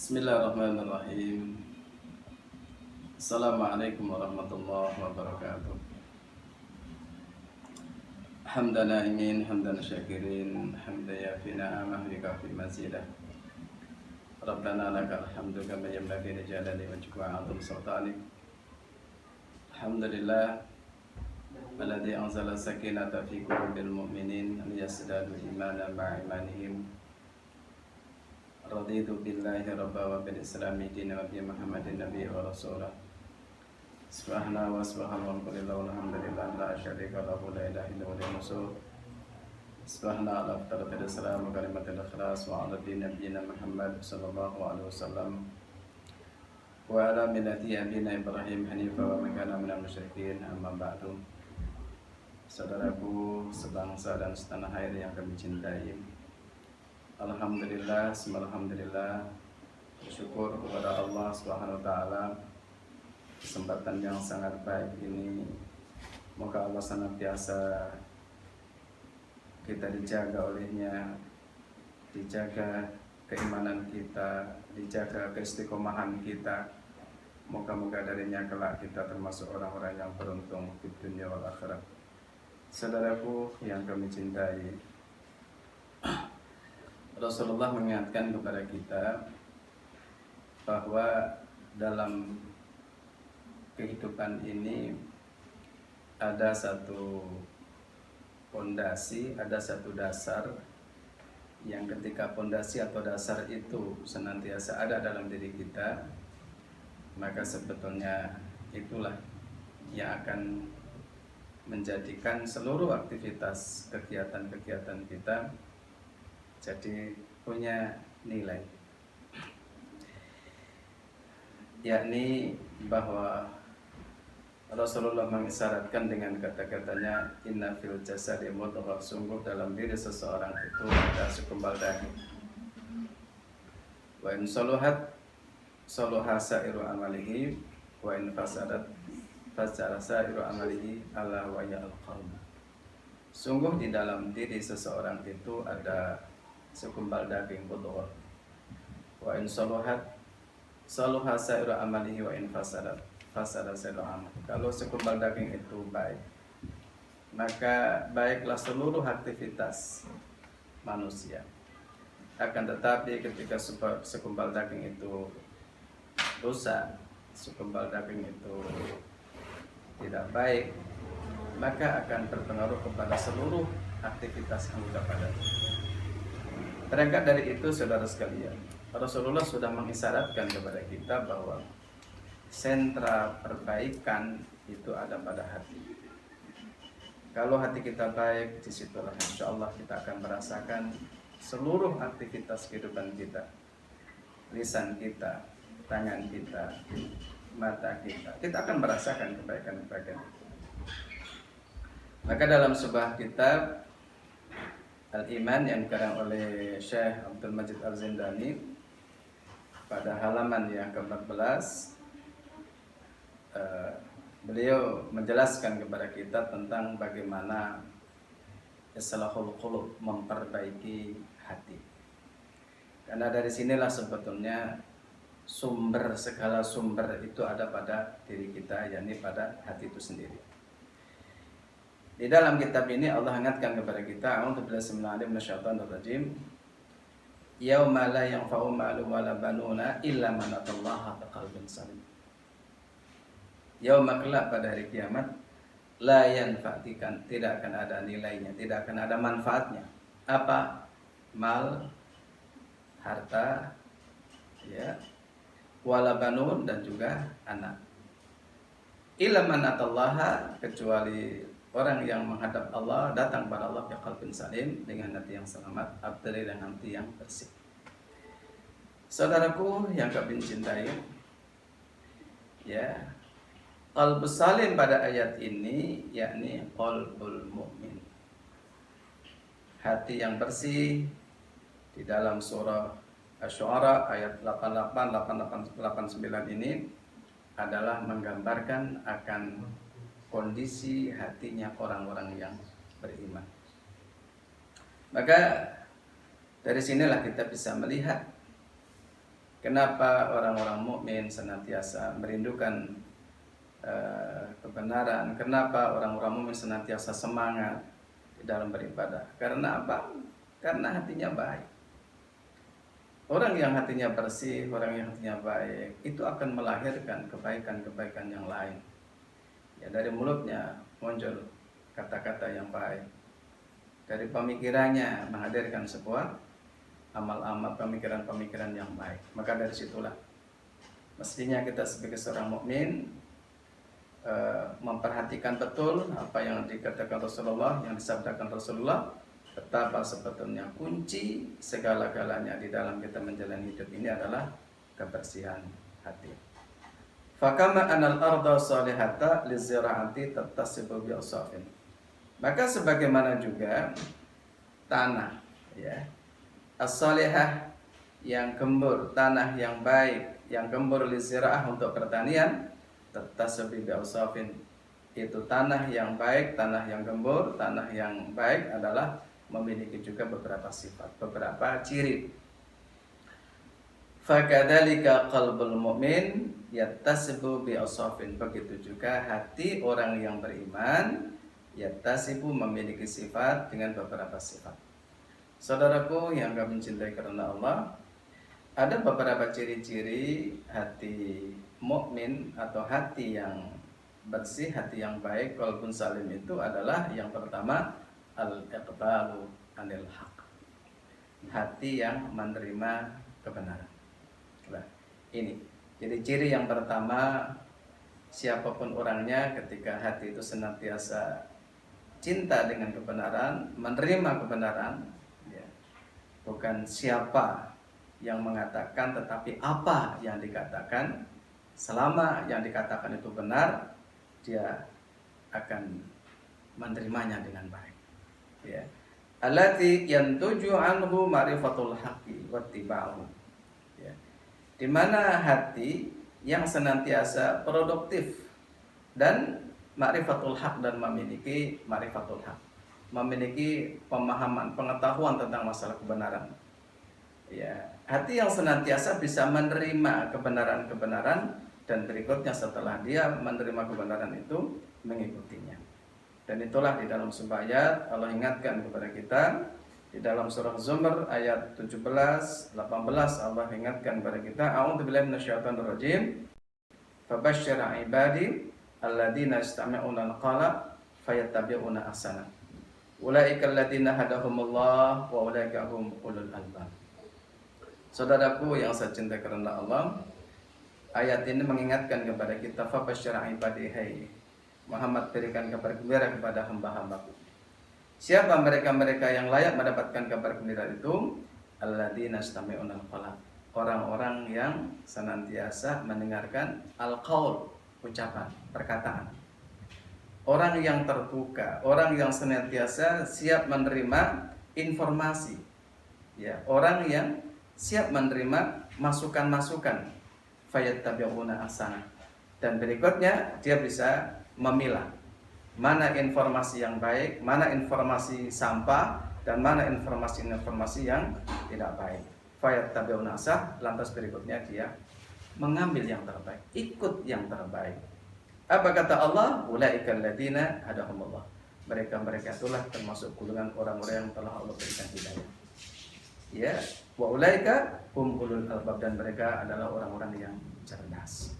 Bismillahirrahmanirrahim. Assalamualaikum warahmatullahi wabarakatuh. Hamdan na'imin, hamdan syakirin, hamdan yafi na'amah wa kafi mazidah. Rabbana lakal hamdu kama yanbaghi li jalali wajhika wa 'azimi sultanik. Alhamdulillah alladzi anzala sakinata fi qulubil mu'minin liyazdadu imanan ma'a imanihim. Raditu billahi rabba wa bil islami dina wa bi Muhammadin nabiyyi wa rasulah. Subhana wa subhanallah walhamdulillah la syarika lahu la ilaha illa huwal musul. Subhana ala afdalil salam wa kalimatul ikhlas wa ala din nabiyina Muhammad sallallahu alaihi wasallam wa ala millati abina Ibrahim hanifa wa man kana minal musyrikin, amma ba'du. Saudaraku sebangsa dan setanah air yang kami cintai, alhamdulillah, alhamdulillah, bersyukur kepada Allah Subhanahu wa taala kesempatan yang sangat baik ini. Moga Allah senantiasa kita dijaga olehnya, dijaga keimanan kita, dijaga keistiqomahan kita. Moga-moga darinya kelak kita termasuk orang-orang yang beruntung di dunia wal akhirat. Saudaraku yang kami cintai, Rasulullah mengingatkan kepada kita bahwa dalam kehidupan ini ada satu pondasi, ada satu dasar yang ketika pondasi atau dasar itu senantiasa ada dalam diri kita, maka sebetulnya itulah yang akan menjadikan seluruh aktivitas kegiatan-kegiatan kita jadi punya nilai, yakni bahwa Rasulullah mengisyaratkan dengan kata-katanya inna fil jasadi mudghah, sungguh dalam diri seseorang itu ada segumpal daging, wa in saluhat saluha sa'iru amalihi wa in fasadat fasada sa'iru amalihi ala wa ya al-qalb. Sungguh di dalam diri seseorang itu ada segumpal daging mudghah, wa in saluhat saluha sa'iru amalihi wa in fasadat fasada sa'iru amal. Kalau segumpal daging itu baik, maka baiklah seluruh aktivitas manusia. Akan tetapi ketika segumpal daging itu rusak, segumpal daging itu tidak baik, maka akan berpengaruh kepada seluruh aktivitas anggota badan. Berangkat dari itu, saudara sekalian, Rasulullah sudah mengisyaratkan kepada kita bahwa sentra perbaikan itu ada pada hati. Kalau hati kita baik, disitulah insya Allah kita akan merasakan seluruh aktivitas kehidupan kita, lisan kita, tangan kita, mata kita akan merasakan kebaikan-kebaikan. Maka dalam sebuah kitab Al-Iman yang dikarang oleh Syekh Abdul Majid Al-Zindani pada halaman yang ke-14, beliau menjelaskan kepada kita tentang bagaimana islahul qulub, memperbaiki hati. Karena dari sinilah sebetulnya segala sumber itu ada pada diri kita, yakni pada hati itu sendiri. Di dalam kitab ini Allah ingatkan kepada kita, a'udzubillahi minasyaitonir rajim, yauma la yanfa'u malun wala banuna illa man atallaha biqalbin salim. Yauma kelak pada hari kiamat, la yanfa'tikan, tidak akan ada nilainya, tidak akan ada manfaatnya. Apa? Mal, harta, ya, wala banun, dan juga anak. Illa man atallaha, kecuali orang yang menghadap Allah, datang pada Allah biqalbin salim, dengan hati yang selamat, abdari, dengan hati yang bersih. Saudaraku yang kami cintai, ya, qalbu salim pada ayat ini yakni qalbul mu'min, hati yang bersih. Di dalam surah Asy-Syu'ara ayat 88, 89 ini adalah menggambarkan akan kondisi hatinya orang-orang yang beriman. Maka dari sinilah kita bisa melihat Kenapa orang-orang mukmin senantiasa merindukan kebenaran? Kenapa orang-orang mukmin senantiasa semangat di dalam beribadah? Karena apa? Karena hatinya baik. Orang yang hatinya bersih, orang yang hatinya baik, itu akan melahirkan kebaikan-kebaikan yang lain. Ya, dari mulutnya muncul kata-kata yang baik. Dari pemikirannya menghadirkan sebuah amal-amal, pemikiran-pemikiran yang baik. Maka dari situlah mestinya kita sebagai seorang mukmin memperhatikan betul apa yang dikatakan Rasulullah, yang disabdakan Rasulullah, betapa sebetulnya kunci segala-galanya di dalam kita menjalani hidup ini adalah kebersihan hati. Fakama anal arda salihata liziraati tattasibu bi asafin. Maka sebagaimana juga tanah, ya, as-salihah yang gembur, tanah yang baik, yang gembur liziraah untuk pertanian, tattasibu bi asafin. Itu tanah yang baik, tanah yang gembur, tanah yang baik adalah memiliki juga beberapa sifat, beberapa ciri. Fakadzalika qalbul mu'min yattasibu bi asafin. Begitu juga hati orang yang beriman yattasibu memiliki sifat dengan beberapa sifat. Saudaraku yang kami cintai karena Allah, ada beberapa ciri-ciri hati mukmin atau hati yang bersih, hati yang baik, qalbun salim itu adalah yang pertama al-iqbalu anil haq. Hati yang menerima kebenaran. Nah, ini. Jadi ciri yang pertama, siapapun orangnya ketika hati itu senantiasa cinta dengan kebenaran, menerima kebenaran, ya. Bukan siapa yang mengatakan, tetapi apa yang dikatakan. Selama yang dikatakan itu benar, dia akan menerimanya dengan baik. Ya. Allati yantuju anhu ma'rifatul haqqi wattiba'uhu. Ya. Di mana hati yang senantiasa produktif dan ma'rifatul haq, dan memiliki ma'rifatul haq, memiliki pemahaman, pengetahuan tentang masalah kebenaran. Ya, hati yang senantiasa bisa menerima kebenaran-kebenaran, dan berikutnya setelah dia menerima kebenaran itu mengikutinya. Dan itulah di dalam sebuah ayat Allah ingatkan kepada kita di dalam surah Zumar ayat 17, 18 Allah ingatkan kepada kita, a'udzubillahi minasyaitonir rajim, fabashshir ibadi alladzina yastami'una al-qawla fayattabi'una ahsana. Ulaika alladzina hadahumullah wa ulaika hum ulul albab. Saudaraku yang saya cintai karena Allah, ayat ini mengingatkan kepada kita, fabashshir ibadi, hai Muhammad, berikan kabar gembira kepada hamba-hambaku. Siapa mereka-mereka yang layak mendapatkan kabar gembira itu? Alladzina yastami'una al-qawla, orang-orang yang senantiasa mendengarkan al-qaul, ucapan, perkataan. Orang yang terbuka, orang yang senantiasa siap menerima informasi. Ya, orang yang siap menerima masukan-masukan. Fayattabi'una ahsana. Dan berikutnya dia bisa memilah mana informasi yang baik, mana informasi sampah, dan mana informasi-informasi yang tidak baik. Fayattabi'una ahsana, lantas berikutnya dia mengambil yang terbaik, ikut yang terbaik. Apa kata Allah? Ulaikal ladzina hadahumullah. Mereka itulah termasuk golongan orang-orang yang telah Allah berikan hidayah. Ya, wa ulaika hum ulul albab, dan mereka adalah orang-orang yang cerdas.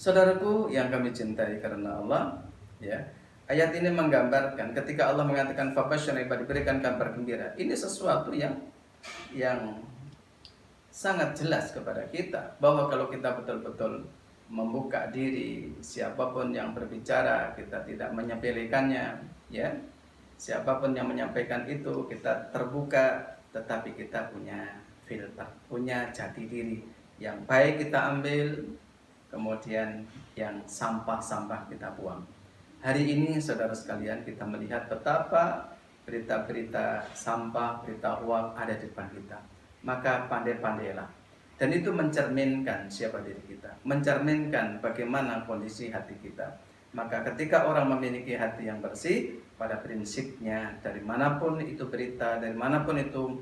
Saudaraku yang kami cintai karena Allah, ya, ayat ini menggambarkan ketika Allah mengatakan fabashshir ibadi, diberikan kabar gembira. Ini sesuatu yang sangat jelas kepada kita bahwa kalau kita betul-betul membuka diri, siapapun yang berbicara kita tidak menyepelekannya, ya. Siapapun yang menyampaikan itu kita terbuka, tetapi kita punya filter, punya jati diri. Yang baik kita ambil, kemudian yang sampah-sampah kita buang. Hari ini saudara sekalian kita melihat betapa berita-berita sampah, berita hoax ada di depan kita. Maka pandai-pandailah. Dan itu mencerminkan siapa diri kita, mencerminkan bagaimana kondisi hati kita. Maka ketika orang memiliki hati yang bersih, pada prinsipnya dari manapun itu berita, dari manapun itu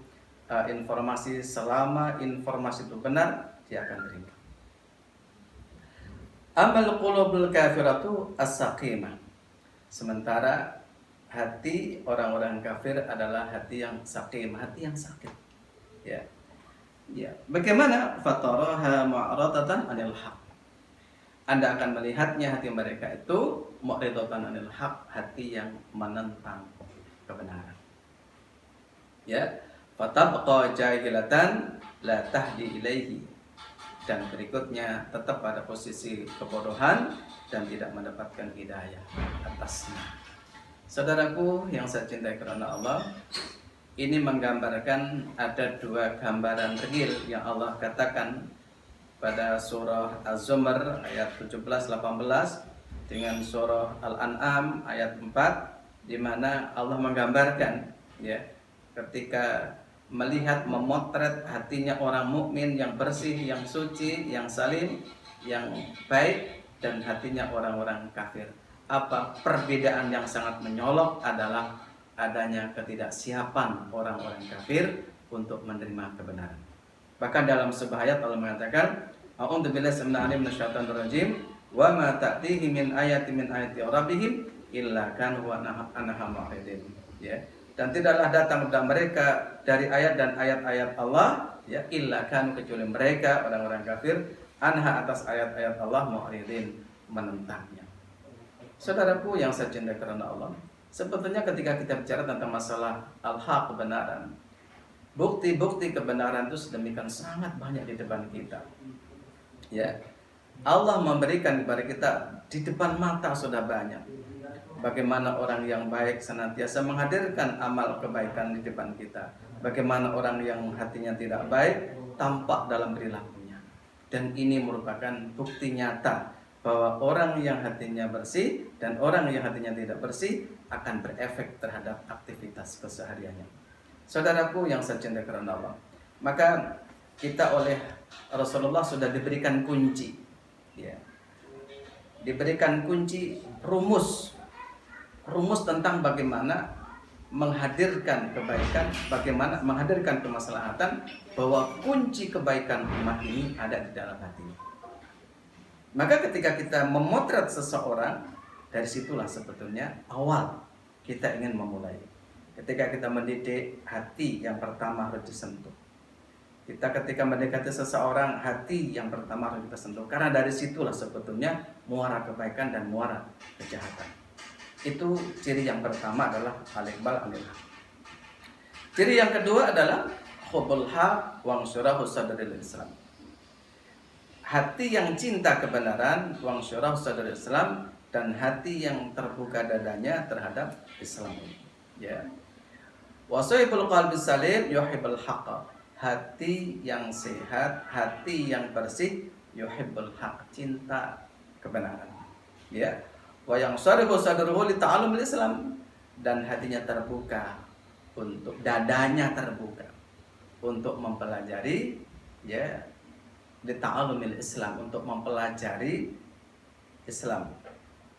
informasi selama informasi itu benar, dia akan terima. Amal qulubul kafiratu as-saqimah. Sementara hati orang-orang kafir adalah hati yang saqim, hati yang sakit. Ya. Ya. Bagaimana? Fataraha mu'radatan 'anil haq. Anda akan melihatnya hati mereka itu mu'ridatan 'anil haq, hati yang menentang kebenaran. Ya. Fatabqa jahilatan la tahdi ilaihi. Dan berikutnya tetap pada posisi kebodohan dan tidak mendapatkan hidayah atasnya. Saudaraku yang saya cintai karena Allah, ini menggambarkan ada dua gambaran real yang Allah katakan pada surah Az-Zumar ayat 17-18 dengan surah Al-An'am ayat 4, di mana Allah menggambarkan ya ketika melihat memotret hatinya orang mukmin yang bersih, yang suci, yang salim, yang baik, dan hatinya orang-orang kafir. Apa perbedaan yang sangat menyolok adalah adanya ketidaksiapan orang-orang kafir untuk menerima kebenaran. Bahkan dalam sebuah ayat Allah mengatakan, "A'udzubillahi minasyaitonir rajim, wa ma ta'tihi min ayatin min ayati rabbihim illa kanu anha mu'ridin." Ya. Dan tidaklah datang kepada mereka dari ayat dan ayat-ayat Allah, ya, illa kanu, kecuali mereka orang-orang kafir anha, atas ayat-ayat Allah, mu'ridin, menentangnya. Saudaraku yang saya cintai karena Allah, sebetulnya ketika kita bicara tentang masalah al-haq, kebenaran, bukti-bukti kebenaran itu sedemikian sangat banyak di depan kita. Ya, Allah memberikan kepada kita di depan mata sudah banyak. Bagaimana orang yang baik senantiasa menghadirkan amal kebaikan di depan kita. Bagaimana orang yang hatinya tidak baik tampak dalam perilakunya. Dan ini merupakan bukti nyata bahwa orang yang hatinya bersih dan orang yang hatinya tidak bersih akan berefek terhadap aktivitas kesehariannya. Saudaraku yang saya cintai karena Allah, maka kita oleh Rasulullah sudah diberikan kunci, ya, diberikan kunci rumus tentang bagaimana menghadirkan kebaikan, bagaimana menghadirkan kemaslahatan, bahwa kunci kebaikan umat ini ada di dalam hatinya. Maka ketika kita memotret seseorang, dari situlah sebetulnya awal kita ingin memulai. Ketika kita mendidik, hati yang pertama harus disentuh. Kita ketika mendekati seseorang, hati yang pertama harus kita sentuh. Karena dari situlah sebetulnya muara kebaikan dan muara kejahatan. Itu ciri yang pertama adalah al-iqbal 'alal haq. Ciri yang kedua adalah hubbul haq wa ansyurahu sadril Islam. Hati yang cinta kebenaran, wa ansyurahu sadril Islam, dan hati yang terbuka dadanya terhadap Islam. Ya. Wa sahibul qalbi salim yuhibbul haqq. Hati yang sehat, hati yang bersih, yuhibbul haqq, cinta kebenaran. Ya. Wa yang syarihu sadruhu li ta'allumil Islam, dan hatinya terbuka, untuk dadanya terbuka untuk mempelajari, ya, li ta'allumil Islam, untuk mempelajari Islam.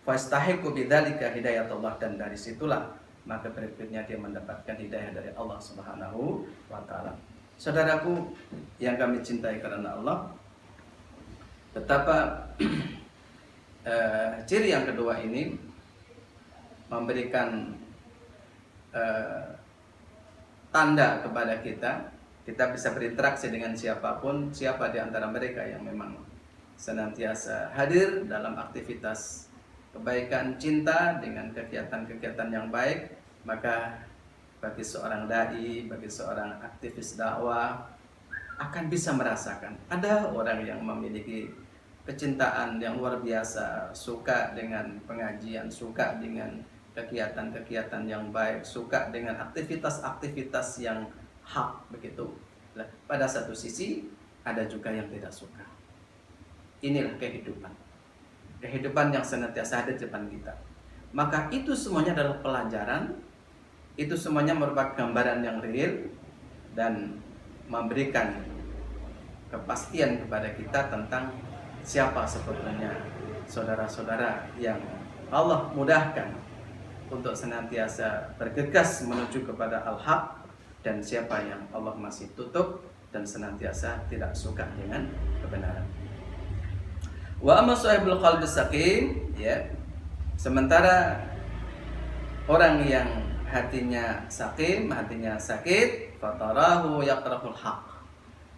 Fastahiqu bidzalika hidayatullah, dan dari situlah maka berikutnya dia mendapatkan hidayah dari Allah Subhanahu wa taala. Saudaraku yang kami cintai karena Allah, betapa ciri yang kedua ini memberikan tanda kepada kita bisa berinteraksi dengan siapapun, siapa di antara mereka yang memang senantiasa hadir dalam aktivitas kebaikan, cinta dengan kegiatan-kegiatan yang baik, maka bagi seorang dai, bagi seorang aktivis dakwah akan bisa merasakan ada orang yang memiliki kecintaan yang luar biasa, suka dengan pengajian, suka dengan kegiatan-kegiatan yang baik, suka dengan aktivitas-aktivitas yang hak, begitu. Nah, pada satu sisi ada juga yang tidak suka. Inilah kehidupan yang senantiasa ada di depan kita. Maka itu semuanya adalah pelajaran, itu semuanya merupakan gambaran yang real dan memberikan kepastian kepada kita tentang siapa sebetulnya saudara-saudara yang Allah mudahkan untuk senantiasa bergegas menuju kepada al-haq, dan siapa yang Allah masih tutup dan senantiasa tidak suka dengan kebenaran. Wa amma sahibul qalbi saqim, ya. Sementara orang yang hatinya sakim, hatinya sakit, fatarahu yaqrahul haq.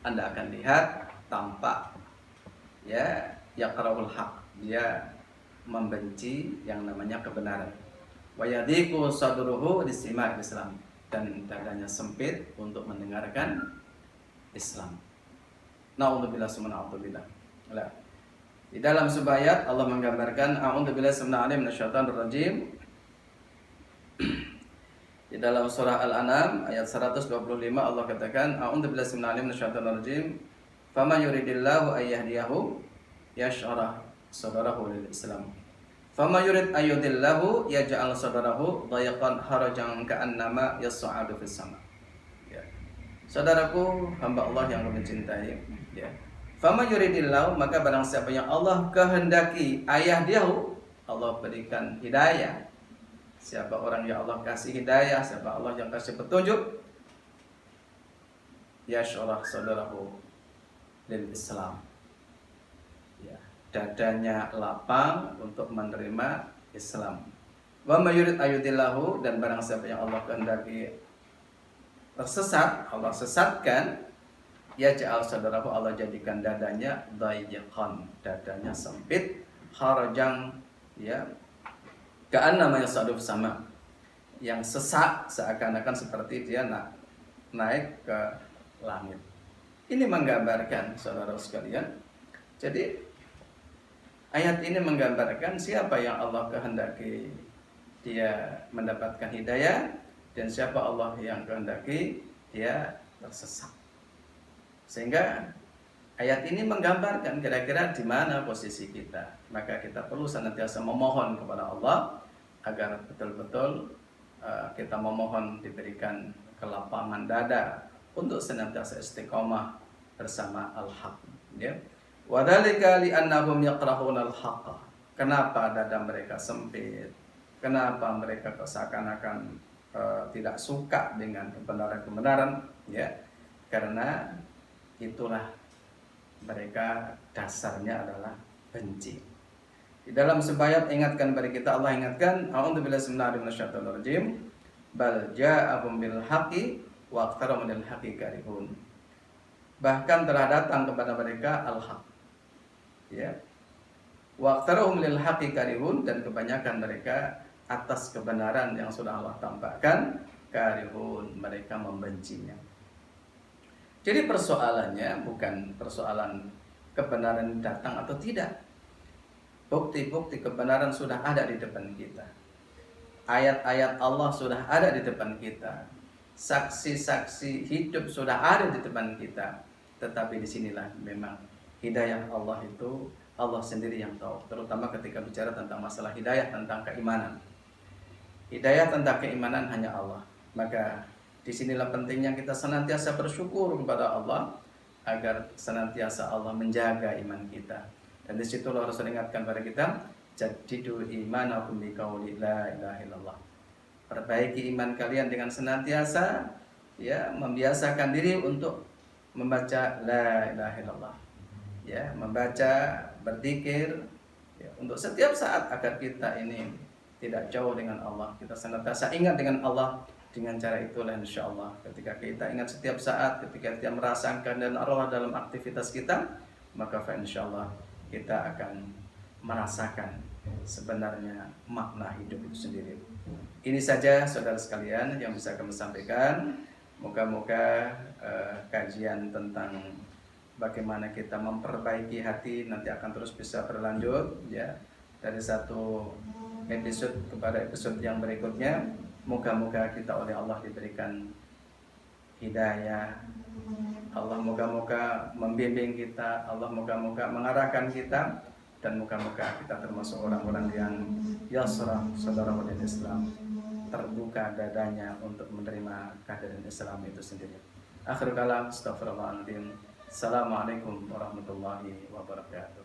Anda akan lihat tampak, ya, yaqrahul haq. Dia membenci yang namanya kebenaran. Wa yadiqu sadruhu listima'il Islam, dan dadanya sempit untuk mendengarkan Islam. Na'udzubillah summa na'udzubillah. Di dalam sebuah ayat Allah menggambarkan a'udzubillahi minasyaitonir rajim. Di dalam surah Al-An'am ayat 125 Allah katakan a'udzubillahi minasyaitonir rajim. Faman yuridillahu ayyahdiyahu yashrah sadrahu lil Islam. Faman yurid ayyudillahu yaj'al sadrahu dayiqan harajan ka'annama yas'adu fis sama. Ya. Saudaraku, hamba Allah yang mencintai, ya. Faman yuridillahu, maka barang siapa yang Allah kehendaki ayyahdiyahu, Allah berikan hidayah. Siapa orang yang Allah kasih hidayah, siapa Allah yang kasih petunjuk, yashrah sadrahu lil Islam. Ya, dadanya lapang untuk menerima Islam. Wa may yurid ayyudillahu, dan barang siapa yang Allah kehendaki tersesat, Allah sesatkan, yaj'al sadrahu, Allah jadikan dadanya dayiqan, dadanya sempit, harajan, ya, ka'annama yas'adu sama, yang sesak seakan-akan seperti dia naik ke langit. Ini menggambarkan, saudara sekalian, jadi ayat ini menggambarkan siapa yang Allah kehendaki dia mendapatkan hidayah, dan siapa Allah yang kehendaki dia tersesat. Sehingga ayat ini menggambarkan kira-kira di mana posisi kita. Maka kita perlu senantiasa memohon kepada Allah agar betul-betul kita memohon diberikan kelapangan dada untuk senantiasa istiqomah bersama al-haq. Ya. Wadzalika li'annahum yaqrahuna al-haqqa. Kenapa dada mereka sempit? Kenapa mereka seakan-akan tidak suka dengan kebenaran-kebenaran? Ya, karena itulah mereka dasarnya adalah benci. Di dalam sebayat ingatkan kepada kita, Allah ingatkan, a'udzubillahi minasyaitonir rajim, bal ja'ahum bil haqqi wa aktsaruhum lil haqqi karihun. Bahkan telah datang kepada mereka al-haq. Ya. Wa aktsaruhum lil haqqi karihun, dan kebanyakan mereka atas kebenaran yang sudah Allah tampakkan karihun, mereka membencinya. Jadi persoalannya bukan persoalan kebenaran datang atau tidak. Bukti-bukti kebenaran sudah ada di depan kita. Ayat-ayat Allah sudah ada di depan kita. Saksi-saksi hidup sudah ada di depan kita. Tetapi disinilah memang hidayah Allah itu Allah sendiri yang tahu. Terutama ketika bicara tentang masalah hidayah tentang keimanan. Hidayah tentang keimanan hanya Allah. Maka disinilah pentingnya kita senantiasa bersyukur kepada Allah agar senantiasa Allah menjaga iman kita. Dan disitulah Rasul ingatkan pada kita, jadidu imanakum biqauli la ilaha illallah. Perbaiki iman kalian dengan senantiasa, ya, membiasakan diri untuk membaca la ilaha illallah. Ya, membaca, berzikir, ya, untuk setiap saat agar kita ini tidak jauh dengan Allah. Kita senantiasa ingat dengan Allah. Dengan cara itulah insyaallah ketika kita ingat setiap saat, ketika kita merasakan dan Allah dalam aktivitas kita, maka insyaallah kita akan merasakan sebenarnya makna hidup itu sendiri. Ini saja saudara sekalian yang bisa kami sampaikan. Moga-moga kajian tentang bagaimana kita memperbaiki hati nanti akan terus bisa berlanjut, ya, dari satu episode kepada episode yang berikutnya. Moga-moga kita oleh Allah diberikan hidayah. Allah moga-moga membimbing kita. Allah moga-moga mengarahkan kita. Dan moga-moga kita termasuk orang-orang yang yasrah saudara-saudara Islam, terbuka dadanya untuk menerima kehadiran Islam itu sendiri. Akhir kalam, astagfirullahaladzim. Assalamualaikum warahmatullahi wabarakatuh.